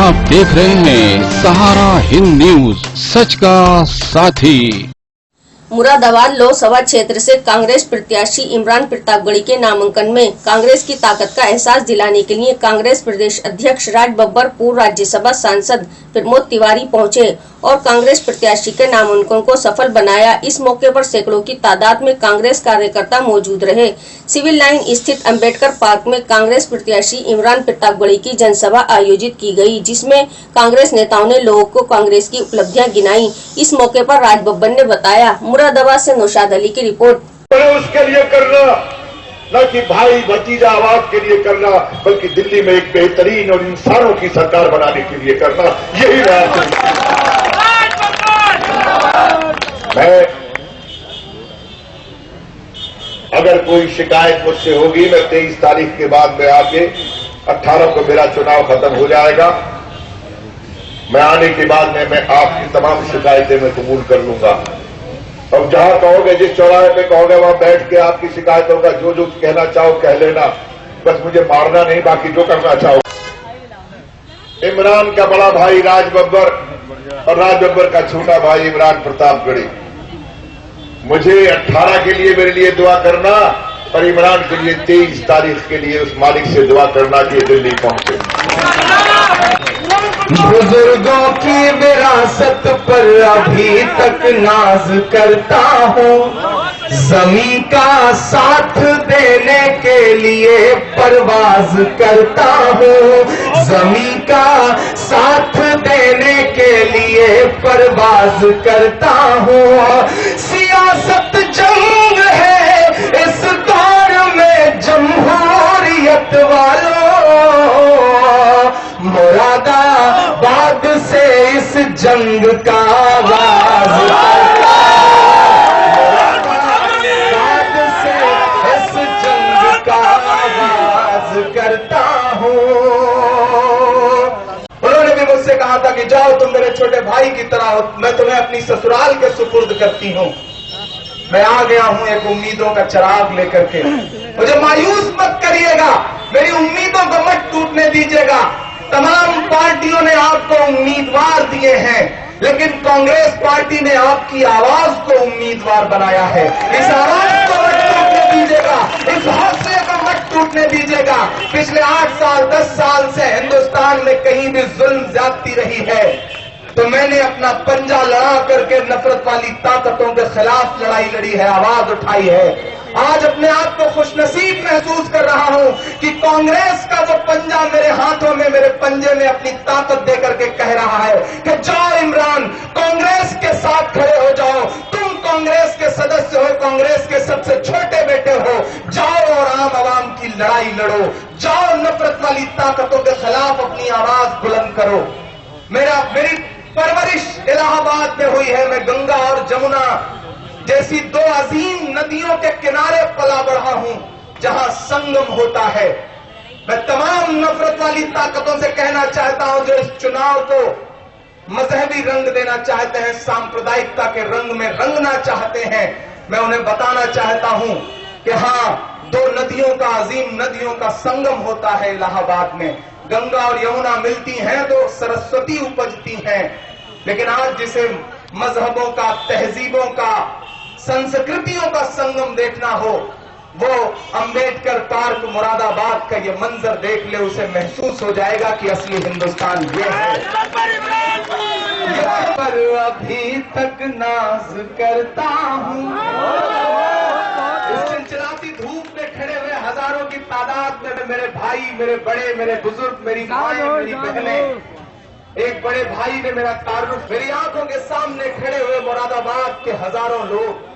आप देख रहे हैं सहारा हिंद न्यूज, सच का साथी। मुरादाबाद लोकसभा क्षेत्र से कांग्रेस प्रत्याशी इमरान प्रतापगढ़ी के नामांकन में कांग्रेस की ताकत का एहसास दिलाने के लिए कांग्रेस प्रदेश अध्यक्ष राज बब्बर, पूर्व राज्यसभा सांसद प्रमोद तिवारी पहुंचे और कांग्रेस प्रत्याशी के नामांकन को सफल बनाया। इस मौके पर सैकड़ों की तादाद में कांग्रेस कार्यकर्ता मौजूद रहे। सिविल लाइन स्थित अंबेडकर पार्क में कांग्रेस प्रत्याशी इमरान प्रतापगढ़ी की जनसभा आयोजित की गई, जिसमें कांग्रेस नेताओं ने लोगों को कांग्रेस की उपलब्धियां गिनाई। इस मौके पर राज बब्बर ने बताया। मुरादाबाद से नौशाद अली की रिपोर्ट। उसके लिए करना, न कि भाई भतीजा आवाज के लिए करना, बल्कि दिल्ली में एक बेहतरीन और इंसानों की सरकार बनाने के लिए करना, यही मैं अगर कोई शिकायत मुझसे होगी, मैं 23 तारीख के बाद में आके 18 को मेरा चुनाव खत्म हो जाएगा। मैं आने के बाद में मैं आपकी तमाम शिकायतें मैं कबूल कर लूंगा। अब जहां कहोगे, जिस चौराहे पे कहोगे, वहां बैठ के आपकी शिकायतों का जो जो कहना चाहो कह लेना, बस मुझे मारना नहीं, बाकी जो करना चाहो। इमरान का बड़ा भाई राज बब्बर और राज बब्बर का छोटा भाई इमरान प्रतापगढ़ी, मुझे 18 के लिए मेरे लिए दुआ करना और इमरान के लिए 23 तारीख के लिए उस मालिक से दुआ करना कि दिल्ली पहुंचे। बुजुर्गों की विरासत पर अभी तक नाज करता हूँ, ज़मीं का साथ देने के लिए परवाज करता हूँ, ज़मीं का साथ देने के लिए परवाज करता हूँ। सियासत जंग है इस दौर में जमहूरियत वालों, मुरादाबाद से इस जंग का आगाज मुरादाबाद से इस जंग का आगाज करता हूँ। उन्होंने भी मुझसे कहा था कि जाओ तुम मेरे छोटे भाई की तरह, मैं तुम्हें अपनी ससुराल के सुपुर्द करती हूँ। मैं आ गया हूँ एक उम्मीदों का चिराग लेकर के। मुझे मायूस मत करिएगा, मेरी उम्मीदों को मत टूटने दीजिएगा। तमाम पार्टियों ने आपको उम्मीदवार दिए हैं, लेकिन कांग्रेस पार्टी ने आपकी आवाज को उम्मीदवार बनाया है। इस आवाज को मत टूटने दीजिएगा, इस हौसले को मत टूटने दीजिएगा। पिछले 8 साल 10 साल से हिंदुस्तान में कहीं भी जुल्म ज्यादती रही है, तो मैंने अपना पंजा लड़ा करके नफरत वाली ताकतों के खिलाफ लड़ाई लड़ी है, आवाज उठाई है। आज अपने आप को खुशनसीब महसूस कर रहा हूं कि कांग्रेस का वो पंजा मेरे हाथों में, मेरे पंजे में अपनी ताकत देकर के कह रहा है कि जाओ इमरान, कांग्रेस के साथ खड़े हो जाओ। तुम कांग्रेस के सदस्य हो, कांग्रेस के सबसे छोटे बेटे हो, जाओ और आम आवाम की लड़ाई लड़ो, जाओ नफरत वाली ताकतों के खिलाफ अपनी आवाज बुलंद करो। मेरी परवरिश इलाहाबाद में हुई है। मैं गंगा और जमुना जैसी 2 अजीम नदियों के किनारे पला बढ़ा हूं, जहां संगम होता है। मैं तमाम नफरत वाली ताकतों से कहना चाहता हूं जो इस चुनाव को मजहबी रंग देना चाहते हैं, सांप्रदायिकता के रंग में रंगना चाहते हैं, मैं उन्हें बताना चाहता हूं कि हाँ, 2 नदियों का, अजीम नदियों का संगम होता है इलाहाबाद में। गंगा और यमुना मिलती हैं तो सरस्वती उपजती हैं, लेकिन आज जिसे मजहबों का, तहजीबों का, संस्कृतियों का संगम देखना हो, वो अंबेडकर पार्क मुरादाबाद का ये मंजर देख ले, उसे महसूस हो जाएगा कि असली हिंदुस्तान ये है। पर अभी तक नाज करता हूँ, इस चिलचिलाती धूप में खड़े हुए हजारों की तादाद में मेरे भाई, मेरे बड़े, मेरे बुजुर्ग, मेरी माएं, मेरी बहनें, एक बड़े भाई ने मेरा तारुफ, मेरी आंखों के सामने खड़े हुए मुरादाबाद के हजारों लोग।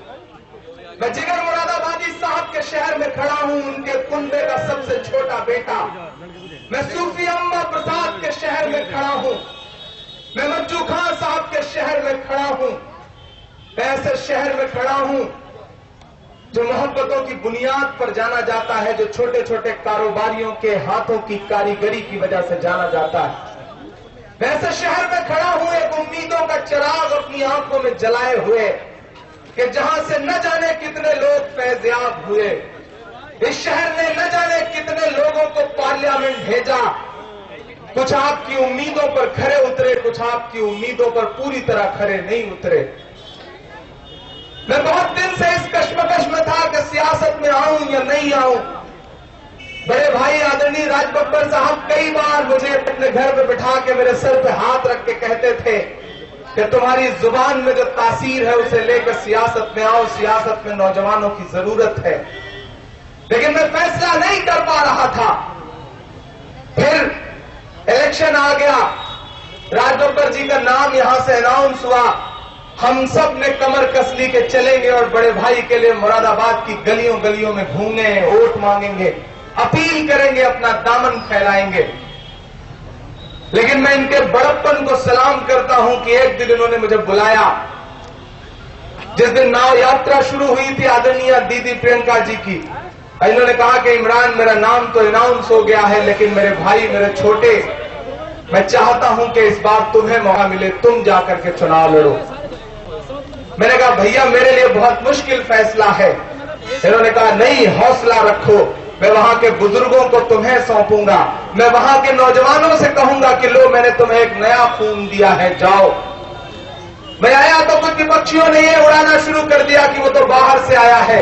मैं जिगर मुरादाबादी साहब के शहर में खड़ा हूं, उनके कुंबे का सबसे छोटा बेटा। मैं सूफी अम्मा प्रसाद के शहर में खड़ा हूं, मैं मज्जू खान साहब के शहर में खड़ा हूं। मैं ऐसे शहर में खड़ा हूं जो मोहब्बतों की बुनियाद पर जाना जाता है, जो छोटे छोटे कारोबारियों के हाथों की कारीगरी की वजह से जाना जाता है। मैं ऐसे शहर में खड़ा हूं एक उम्मीदों का चिराग अपनी आंखों में जलाए हुए, कि जहां से न जाने कितने लोग फैज़याब हुए। इस शहर ने न जाने कितने लोगों को पार्लियामेंट भेजा, कुछ आपकी उम्मीदों पर खरे उतरे, कुछ आपकी उम्मीदों पर पूरी तरह खरे नहीं उतरे। मैं बहुत दिन से इस कश्मकश में था कि सियासत में आऊं या नहीं आऊं। बड़े भाई आदरणीय राज बब्बर साहब कई बार मुझे अपने घर में बिठा के मेरे सर पे हाथ रख के कहते थे कि तुम्हारी जुबान में जो तासीर है उसे लेकर सियासत में आओ, सियासत में नौजवानों की जरूरत है। लेकिन मैं फैसला नहीं कर पा रहा था। फिर इलेक्शन आ गया, राज बब्बर जी का नाम यहां से अनाउंस हुआ। हम सब ने कमर कस ली के चलेंगे और बड़े भाई के लिए मुरादाबाद की गलियों गलियों में घूमेंगे, वोट मांगेंगे, अपील करेंगे, अपना दामन फैलाएंगे। लेकिन मैं इनके बड़प्पन को सलाम करता हूं कि एक दिन इन्होंने मुझे बुलाया। जिस दिन नाव यात्रा शुरू हुई थी आदरणीय दीदी प्रियंका जी की, इन्होंने कहा कि इमरान मेरा नाम तो अनाउंस हो गया है, लेकिन मेरे भाई मेरे छोटे, मैं चाहता हूं कि इस बार तुम्हें मौका मिले, तुम जाकर के चुनाव लड़ो। मैंने कहा भैया मेरे लिए बहुत मुश्किल फैसला है। इन्होंने कहा नहीं, हौसला रखो, मैं वहां के बुजुर्गों को तुम्हें सौंपूंगा, मैं वहां के नौजवानों से कहूंगा कि लो मैंने तुम्हें एक नया खून दिया है, जाओ। मैं आया तो कुछ विपक्षियों ने ये उड़ाना शुरू कर दिया कि वो तो बाहर से आया है,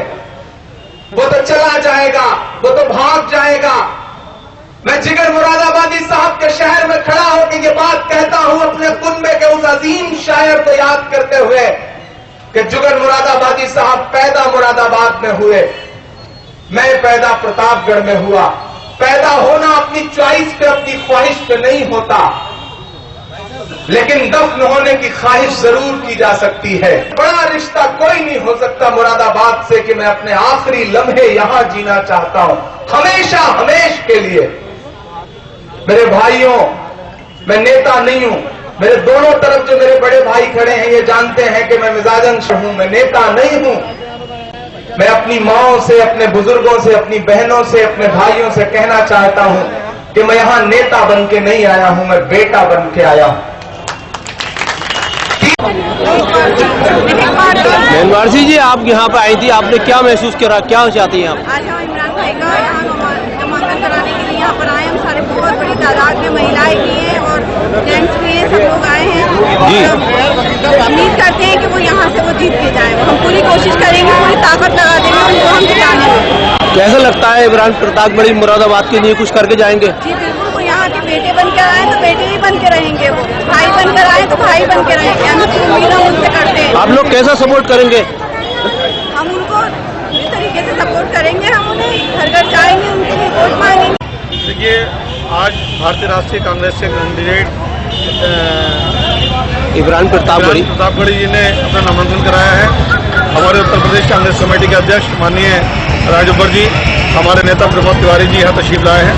वो तो चला जाएगा, वो तो भाग जाएगा। मैं जिगर मुरादाबादी साहब के शहर में खड़ा होकर ये बात कहता हूं अपने कुनबे के उस अजीम शायर को याद करते हुए कि जिगर मुरादाबादी साहब पैदा मुरादाबाद में हुए, मैं पैदा प्रतापगढ़ में हुआ। पैदा होना अपनी चॉइस पे, अपनी ख्वाहिश पे नहीं होता, लेकिन दफन होने की ख्वाहिश जरूर की जा सकती है। बड़ा रिश्ता कोई नहीं हो सकता मुरादाबाद से कि मैं अपने आखिरी लम्हे यहां जीना चाहता हूं, हमेशा हमेश के लिए। मेरे भाइयों, मैं नेता नहीं हूं। मेरे दोनों तरफ जो मेरे बड़े भाई खड़े हैं ये जानते हैं कि मैं मिजाजन हूं, मैं नेता नहीं हूं। मैं अपनी माओं से, अपने बुजुर्गों से, अपनी बहनों से, अपने भाइयों से कहना चाहता हूं कि मैं यहां नेता बन के नहीं आया हूं, मैं बेटा बन के आया हूं। वारसी जी, आप यहाँ पे आई थी, आपने क्या महसूस करा, क्या चाहती हैं आप? आज हम इमरान भाई का यहाँ नामांकन कराने के लिए यहाँ पर आए। हम सारे बहुत बड़ी तादाद में महिलाएं भी हैं और जेंट्स भी हैं, सब लोग आए हैं। उम्मीद करते हैं कि वो यहाँ से वो जीत के जाए। हम पूरी कोशिश करेंगे, पूरी ताकत लगा देंगे उनको हम जिताने में। कैसा लगता है इमरान प्रतापगढ़ी मुरादाबाद के लिए कुछ करके जाएंगे? जी बिल्कुल, वो यहाँ के बेटे बन कर आए तो बेटे ही बन के रहेंगे, वो भाई बन कर आए तो भाई बन के रहेंगे। हम उसकी उम्मीद हम उनसे करते हैं। आप लोग कैसा सपोर्ट करेंगे? हम उनको इस तरीके से सपोर्ट करेंगे, हम उन्हें घर घर जाएंगे, उनसे वोट मांगेंगे। देखिए, आज भारतीय राष्ट्रीय कांग्रेस के कैंडिडेट इमरान प्रतापगढ़ी जी ने अपना नामांकन कराया है। हमारे उत्तर प्रदेश कांग्रेस कमेटी के अध्यक्ष माननीय राज बब्बर जी, हमारे नेता प्रमोद तिवारी जी यहाँ तशरीफ लाए हैं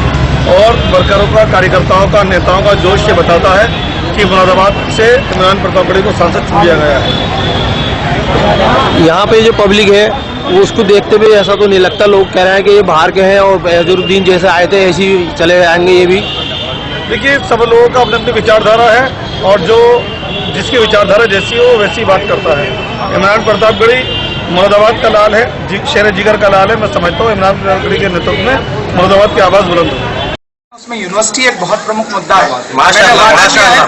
और वर्करों का, कार्यकर्ताओं का, नेताओं का जोश ये बताता है कि मुरादाबाद से इमरान प्रतापगढ़ी को सांसद चुन लिया गया है। यहाँ पे जो पब्लिक है वो उसको देखते हुए ऐसा तो नहीं लगता, लोग कह रहे हैं कि ये बाहर के हैं और अजहरुद्दीन जैसे आए थे ऐसे ही चले आएंगे ये भी। देखिए, सब लोगों का अपनी अपनी विचारधारा है और जो जिसकी विचारधारा जैसी हो वैसी बात करता है। इमरान प्रतापगढ़ी मुरादाबाद का लाल है, शेर जिगर का लाल है। मैं समझता हूँ इमरान प्रतापगढ़ी के नेतृत्व में मुरादाबाद की आवाज बुलंद हो। उसमें यूनिवर्सिटी एक बहुत प्रमुख मुद्दा है। मैंने वादा किया है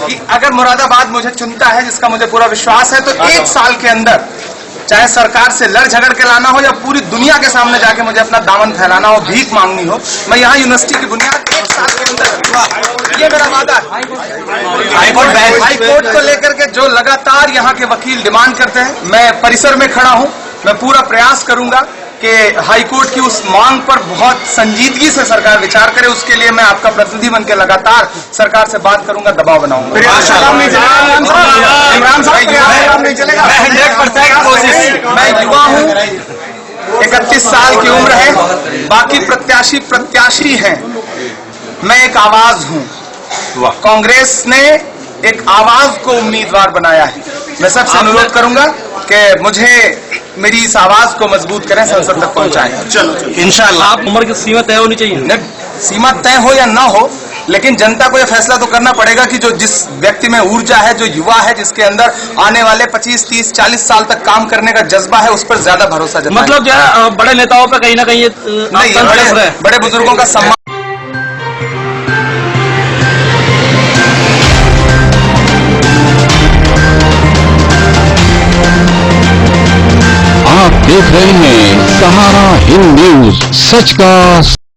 कि अगर मुरादाबाद मुझे चुनता है, जिसका मुझे पूरा विश्वास है, तो 1 साल के अंदर चाहे सरकार से लड़ झगड़ के लाना हो या पूरी दुनिया के सामने जाके मुझे अपना दामन फैलाना हो, भीख मांगनी हो, मैं यहाँ यूनिवर्सिटी की बुनियाद 1 साल के अंदर, ये मेरा वादा है। हाई कोर्ट को लेकर के जो लगातार यहाँ के वकील डिमांड करते हैं, मैं परिसर में खड़ा हूँ। मैं पूरा प्रयास करूंगा कि हाईकोर्ट की उस मांग पर बहुत संजीदगी से सरकार विचार करे। उसके लिए मैं आपका प्रतिनिधि बनकर लगातार सरकार से बात करूंगा, दबाव बनाऊंगा। इमरान साहब नहीं चलेगा, मैं युवा हूं, 31 साल की उम्र है, बाकी प्रत्याशी हैं, मैं एक आवाज हूं। कांग्रेस ने एक आवाज को उम्मीदवार बनाया है। मैं सबसे अनुरोध करूंगा कि मुझे मेरी इस आवाज को मजबूत करें, संसद तक पहुंचाएं। चलो इंशाअल्लाह। आप उम्र की सीमा तय होनी चाहिए, सीमा तय हो या ना हो, लेकिन जनता को यह फैसला तो करना पड़ेगा कि जो जिस व्यक्ति में ऊर्जा है, जो युवा है, जिसके अंदर आने वाले 25, 30, 40 साल तक काम करने का जज्बा है, उस पर ज्यादा भरोसा जताएं। मतलब जो बड़े नेताओं पर कहीं ना कहीं बड़े बुजुर्गों का सम्मान देख रहे हैं सहारा हिंद न्यूज, सच का